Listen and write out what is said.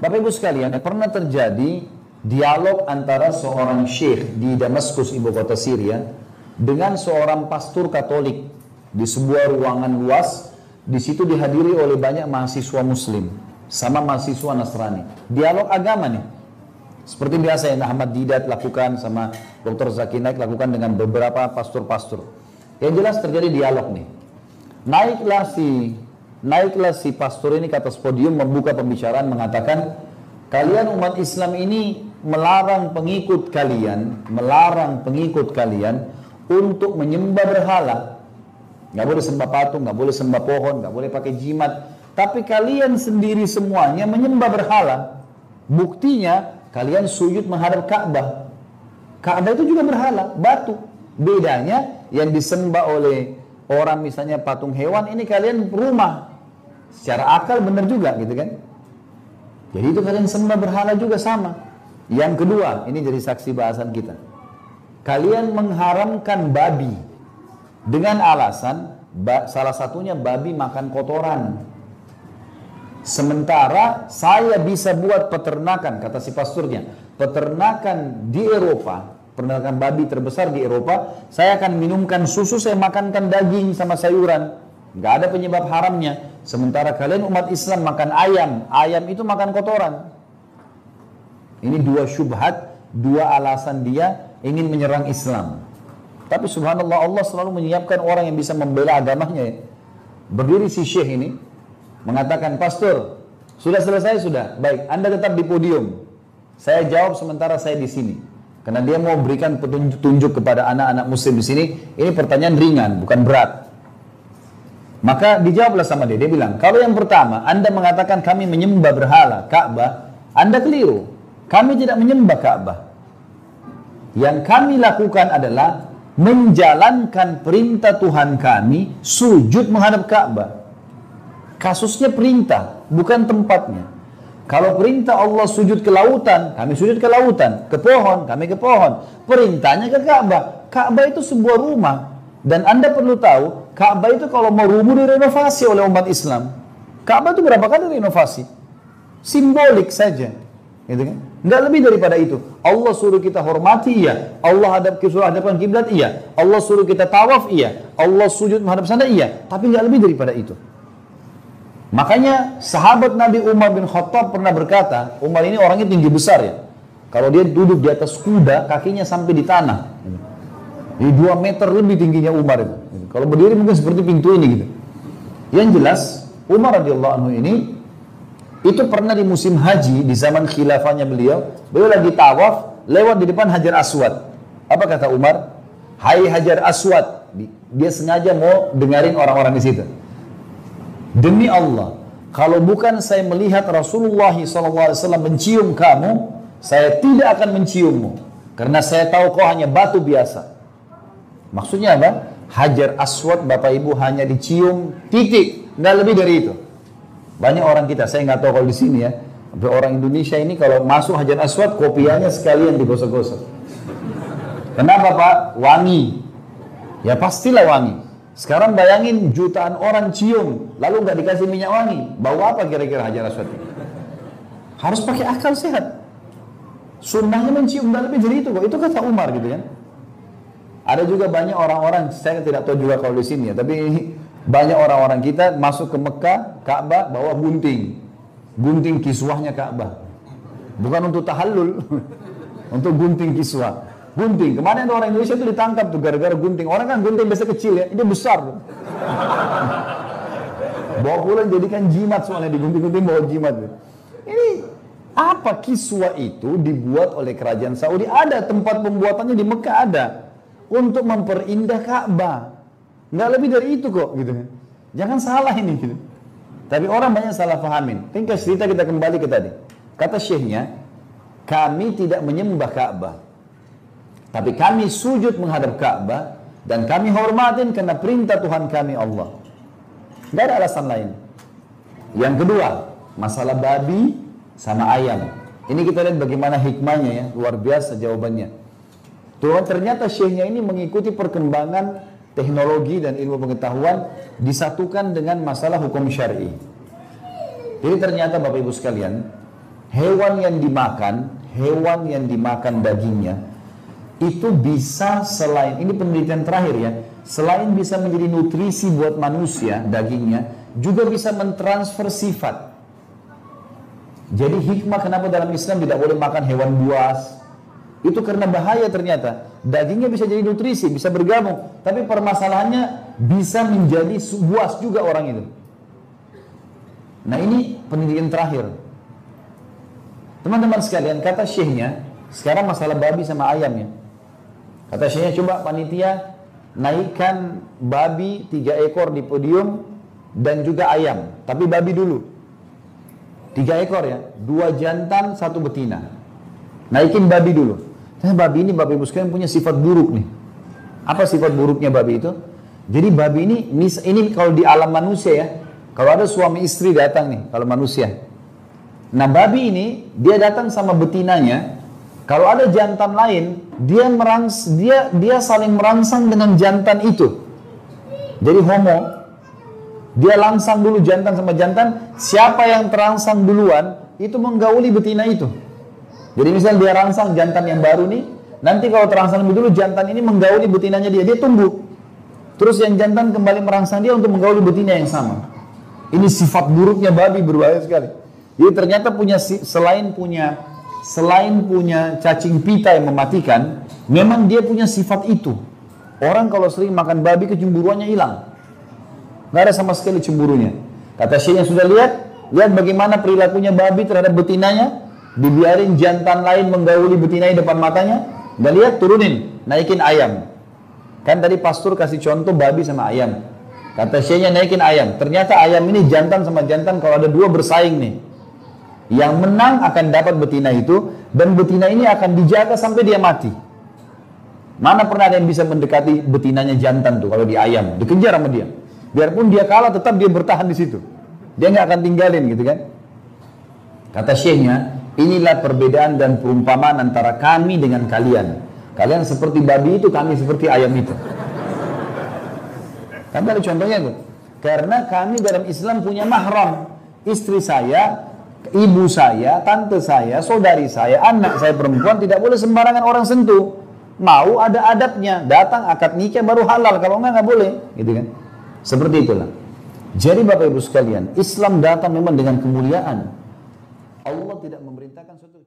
Bapak Ibu sekalian, pernah terjadi dialog antara seorang syekh di Damaskus, ibu kota Syria, dengan seorang pastor Katolik di sebuah ruangan luas. Di situ dihadiri oleh banyak mahasiswa Muslim sama mahasiswa Nasrani. Dialog agama nih, seperti biasa yang Ahmad Didat lakukan sama Dr. Zakir Naik lakukan dengan beberapa pastor-pastor. Yang jelas terjadi dialog nih. Naiklah si pastor ini ke atas podium membuka pembicaraan mengatakan, kalian umat Islam ini melarang pengikut kalian untuk menyembah berhala. Nggak boleh sembah patung, nggak boleh sembah pohon, nggak boleh pakai jimat. Tapi kalian sendiri semuanya menyembah berhala. Buktinya kalian sujud menghadap Ka'bah. Ka'bah itu juga berhala, batu. Bedanya yang disembah oleh orang misalnya patung hewan, ini kalian rumah. Secara akal benar juga gitu kan. Jadi itu kalian sembah berhala juga sama. Yang kedua, ini jadi saksi bahasan kita. Kalian mengharamkan babi dengan alasan salah satunya babi makan kotoran. Sementara saya bisa buat peternakan, kata si pasturnya, peternakan di Eropa, peternakan babi terbesar di Eropa, saya akan minumkan susu, saya makankan daging sama sayuran. Nggak ada penyebab haramnya. Sementara kalian umat Islam makan ayam, ayam itu makan kotoran. Ini dua syubhat, dua alasan dia ingin menyerang Islam. Tapi subhanallah, Allah selalu menyiapkan orang yang bisa membela agamanya ya. Berdiri si syekh ini mengatakan, pastor, sudah selesai sudah, baik, Anda tetap di podium. Saya jawab sementara saya di sini. Karena dia mau berikan petunjuk kepada anak-anak muslim di sini. Ini pertanyaan ringan, bukan berat. Maka dijawablah sama dia. Dia bilang, kalau yang pertama, Anda mengatakan kami menyembah berhala, Ka'bah, Anda keliru. Kami tidak menyembah Ka'bah. Yang kami lakukan adalah menjalankan perintah Tuhan kami, sujud menghadap Ka'bah. Kasusnya perintah, bukan tempatnya. Kalau perintah Allah sujud ke lautan, kami sujud ke lautan. Ke pohon, kami ke pohon. Perintahnya ke Ka'bah. Ka'bah itu sebuah rumah. Dan Anda perlu tahu, Ka'bah itu kalau mau rubuh direnovasi oleh umat Islam. Ka'bah itu berapa kali renovasi? Simbolik saja. Gitu kan? Nggak lebih daripada itu. Allah suruh kita hormati, iya. Allah suruh hadapkan kiblat, iya. Allah suruh kita tawaf, iya. Allah sujud menghadap sana, iya. Tapi nggak lebih daripada itu. Makanya sahabat Nabi Umar bin Khattab pernah berkata, Umar ini orangnya tinggi besar ya. Kalau dia duduk di atas kuda, kakinya sampai di tanah. Jadi 2 meter lebih tingginya Umar itu. Kalau berdiri mungkin seperti pintu ini gitu. Yang jelas, Umar radhiyallahu anhu ini itu pernah di musim haji di zaman khilafahnya beliau lagi tawaf lewat di depan Hajar Aswad. Apa kata Umar? Hai Hajar Aswad. Dia sengaja mau dengarin orang-orang di situ. Demi Allah, kalau bukan saya melihat Rasulullah SAW mencium kamu, saya tidak akan menciummu. Karena saya tahu kau hanya batu biasa. Maksudnya apa? Hajar Aswad Bapak Ibu hanya dicium titik, nggak lebih dari itu. Banyak orang kita, saya nggak tahu kalau di sini ya, orang Indonesia ini kalau masuk Hajar Aswad kopiahnya sekalian digosok-gosok. Kenapa Pak? Wangi. Ya pastilah wangi. Sekarang bayangin jutaan orang cium, lalu nggak dikasih minyak wangi, bau apa kira-kira Hajar Aswad? Harus pakai akal sehat. Sunnahnya mencium, nggak lebih dari itu kok. Itu kata Umar gitu kan. Ada juga banyak orang-orang, saya tidak tahu juga kalau di sini ya, tapi banyak orang-orang kita masuk ke Mekah, Ka'bah, bawa gunting. Gunting kiswahnya Ka'bah. Bukan untuk tahallul, untuk gunting kiswah. Gunting, kemarin ada orang Indonesia itu ditangkap tuh gara-gara gunting. Orang kan gunting biasa kecil ya, ini besar. Bawa pulang jadikan jimat soalnya, digunting-gunting bawa jimat. Ini apa kiswah itu dibuat oleh kerajaan Saudi? Ada tempat pembuatannya di Mekah ada. Untuk memperindah Ka'bah. Nggak lebih dari itu kok gitu kan. Jangan salah ini gitu. Tapi orang banyak salah pahamin. Tinggal cerita kita kembali ke tadi. Kata syekhnya, kami tidak menyembah Ka'bah. Tapi kami sujud menghadap Ka'bah dan kami hormatin karena perintah Tuhan kami Allah. Nggak ada alasan lain. Yang kedua, masalah babi sama ayam. Ini kita lihat bagaimana hikmahnya ya, luar biasa jawabannya. Tuhan ternyata syekhnya ini mengikuti perkembangan teknologi dan ilmu pengetahuan disatukan dengan masalah hukum syar'i. Jadi ternyata Bapak Ibu sekalian, hewan yang dimakan dagingnya itu bisa, selain, ini penelitian terakhir ya, selain bisa menjadi nutrisi buat manusia dagingnya, juga bisa mentransfer sifat. Jadi hikmah kenapa dalam Islam tidak boleh makan hewan buas, itu karena bahaya ternyata. Dagingnya bisa jadi nutrisi, bisa bergabung, tapi permasalahannya bisa menjadi buas juga orang itu. Nah ini penelitian terakhir. Teman-teman sekalian, kata syekhnya, sekarang masalah babi sama ayam ya. Kata syekhnya, coba panitia naikkan babi 3 ekor di podium dan juga ayam, tapi babi dulu. 3 ekor ya, 2 jantan, 1 betina. Naikin babi dulu. Babi ini, Bapak Ibu sekalian, punya sifat buruk nih. Apa sifat buruknya babi itu? Jadi babi ini kalau di alam manusia ya, kalau ada suami istri datang nih, kalau manusia. Nah babi ini, dia datang sama betinanya. Kalau ada jantan lain, dia saling merangsang dengan jantan itu. Jadi homo, dia langsang dulu jantan sama jantan. Siapa yang terangsang duluan, itu menggauli betina itu. Jadi misal dia rangsang jantan yang baru nih, nanti kalau terangsang lebih dulu, jantan ini menggauli betinanya dia tunggu. Terus yang jantan kembali merangsang dia untuk menggauli betina yang sama. Ini sifat buruknya babi, berbahaya sekali. Jadi ternyata selain punya cacing pita yang mematikan, memang dia punya sifat itu. Orang kalau sering makan babi, kecemburuannya hilang. Gak ada sama sekali cemburunya. Kata Syekh yang sudah lihat bagaimana perilakunya babi terhadap betinanya, dibiarin jantan lain menggauli betinanya depan matanya, gak lihat, turunin, naikin ayam. Kan tadi pastor kasih contoh babi sama ayam. Kata Syekhnya naikin ayam. Ternyata ayam ini jantan sama jantan, kalau ada 2 bersaing nih, yang menang akan dapat betina itu, dan betina ini akan dijaga sampai dia mati. Mana pernah ada yang bisa mendekati betinanya jantan tuh kalau di ayam, dikejar sama dia. Biarpun dia kalah, tetap dia bertahan di situ. Dia nggak akan tinggalin gitu kan. Kata Syekhnya, inilah perbedaan dan perumpamaan antara kami dengan kalian. Kalian seperti babi itu, kami seperti ayam itu. Kan ada contohnya tuh. Karena kami dalam Islam punya mahram. Istri saya, ibu saya, tante saya, saudari saya, anak saya perempuan tidak boleh sembarangan orang sentuh. Mau ada adabnya, datang akad nikah baru halal, kalau enggak boleh, gitu kan. Seperti itulah. Jadi Bapak Ibu sekalian, Islam datang memang dengan kemuliaan. Allah tidak memerintahkan suatu